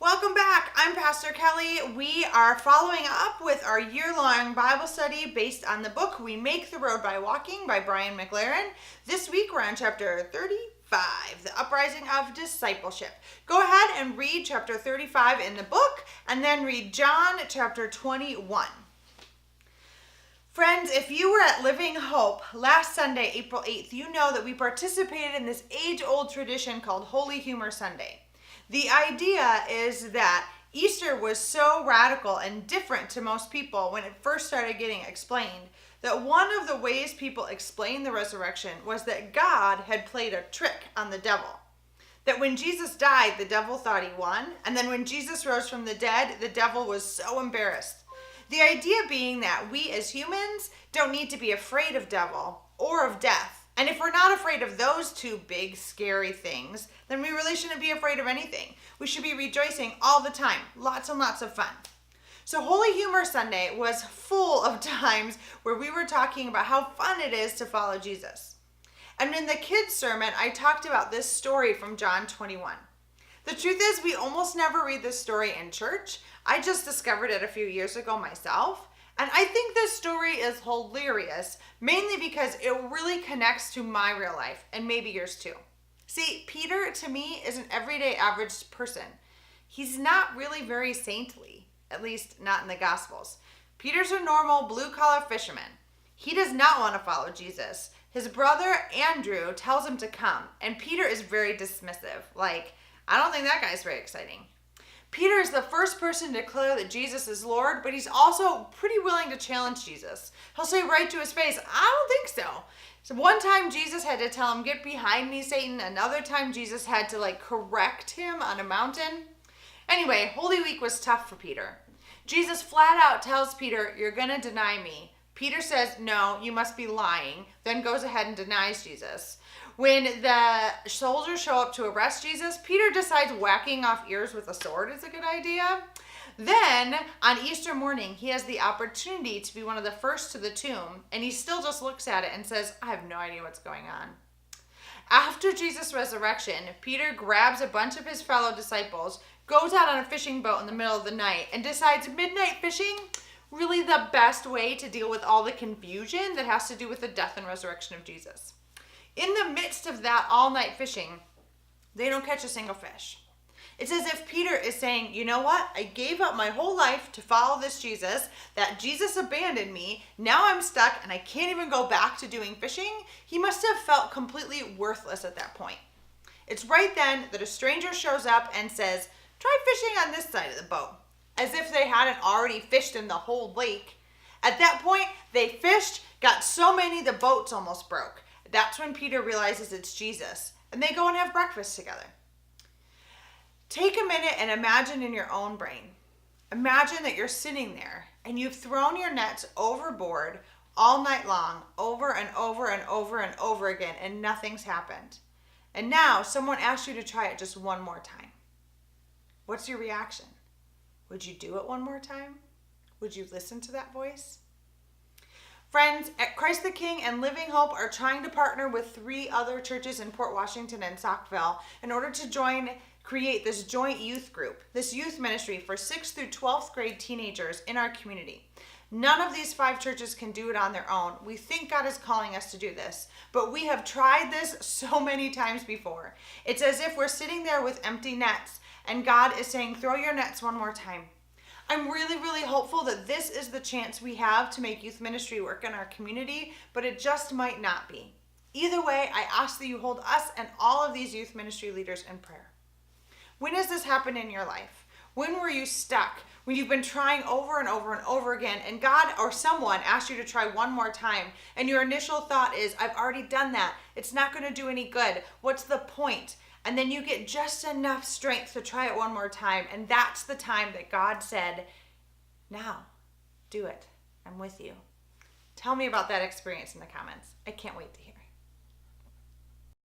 Welcome back. I'm Pastor Kelly. We are following up with our year-long Bible study based on the book We Make the Road by Walking by Brian McLaren. This week we're on chapter 35, The Uprising of Discipleship. Go ahead and read chapter 35 in the book and then read John chapter 21. Friends, if you were at Living Hope last Sunday, April 8th, you know that we participated in this age-old tradition called Holy Humor Sunday. The idea is that Easter was so radical and different to most people when it first started getting explained that one of the ways people explained the resurrection was that God had played a trick on the devil. That when Jesus died, the devil thought he won, and then when Jesus rose from the dead, the devil was so embarrassed. The idea being that we as humans don't need to be afraid of devil or of death. And if we're not afraid of those two big, scary things, then we really shouldn't be afraid of anything. We should be rejoicing all the time. Lots and lots of fun. So Holy Humor Sunday was full of times where we were talking about how fun it is to follow Jesus. And in the kids' sermon, I talked about this story from John 21. The truth is, we almost never read this story in church. I just discovered it a few years ago myself. And I think this story is hilarious, mainly because it really connects to my real life, and maybe yours too. See, Peter, to me, is an everyday average person. He's not really very saintly, at least not in the Gospels. Peter's a normal blue-collar fisherman. He does not want to follow Jesus. His brother, Andrew, tells him to come, and Peter is very dismissive. Like, I don't think that guy's very exciting. Peter is the first person to declare that Jesus is Lord, but he's also pretty willing to challenge Jesus. He'll say right to his face, I don't think so. So one time Jesus had to tell him, get behind me, Satan. Another time Jesus had to correct him on a mountain. Anyway, Holy Week was tough for Peter. Jesus flat out tells Peter, you're going to deny me. Peter says, no, you must be lying, then goes ahead and denies Jesus. When the soldiers show up to arrest Jesus, Peter decides whacking off ears with a sword is a good idea. Then, on Easter morning, he has the opportunity to be one of the first to the tomb, and he still just looks at it and says, I have no idea what's going on. After Jesus' resurrection, Peter grabs a bunch of his fellow disciples, goes out on a fishing boat in the middle of the night, and decides midnight fishing, really the best way to deal with all the confusion that has to do with the death and resurrection of Jesus. In the midst of that all-night fishing, they don't catch a single fish. It's as if Peter is saying, you know what? I gave up my whole life to follow this Jesus. That Jesus abandoned me. Now I'm stuck and I can't even go back to doing fishing. He must have felt completely worthless at that point. It's right then that a stranger shows up and says, try fishing on this side of the boat. As if they hadn't already fished in the whole lake. At that point, they fished, got so many the boats almost broke. That's when Peter realizes it's Jesus, and they go and have breakfast together. Take a minute and imagine in your own brain. Imagine that you're sitting there, and you've thrown your nets overboard all night long, over and over and over and over again, and nothing's happened. And now someone asks you to try it just one more time. What's your reaction? Would you do it one more time? Would you listen to that voice? Friends, at Christ the King and Living Hope are trying to partner with 3 other churches in Port Washington and Saukville in order to create this joint youth group, this youth ministry for 6th through 12th grade teenagers in our community. None of these 5 churches can do it on their own. We think God is calling us to do this, but we have tried this so many times before. It's as if we're sitting there with empty nets and God is saying, throw your nets one more time. I'm really, really hopeful that this is the chance we have to make youth ministry work in our community, but it just might not be. Either way, I ask that you hold us and all of these youth ministry leaders in prayer. When has this happened in your life? When were you stuck? When you've been trying over and over and over again, and God or someone asked you to try one more time, and your initial thought is, I've already done that. It's not going to do any good. What's the point? And then you get just enough strength to try it one more time. And that's the time that God said, now, do it. I'm with you. Tell me about that experience in the comments. I can't wait to hear.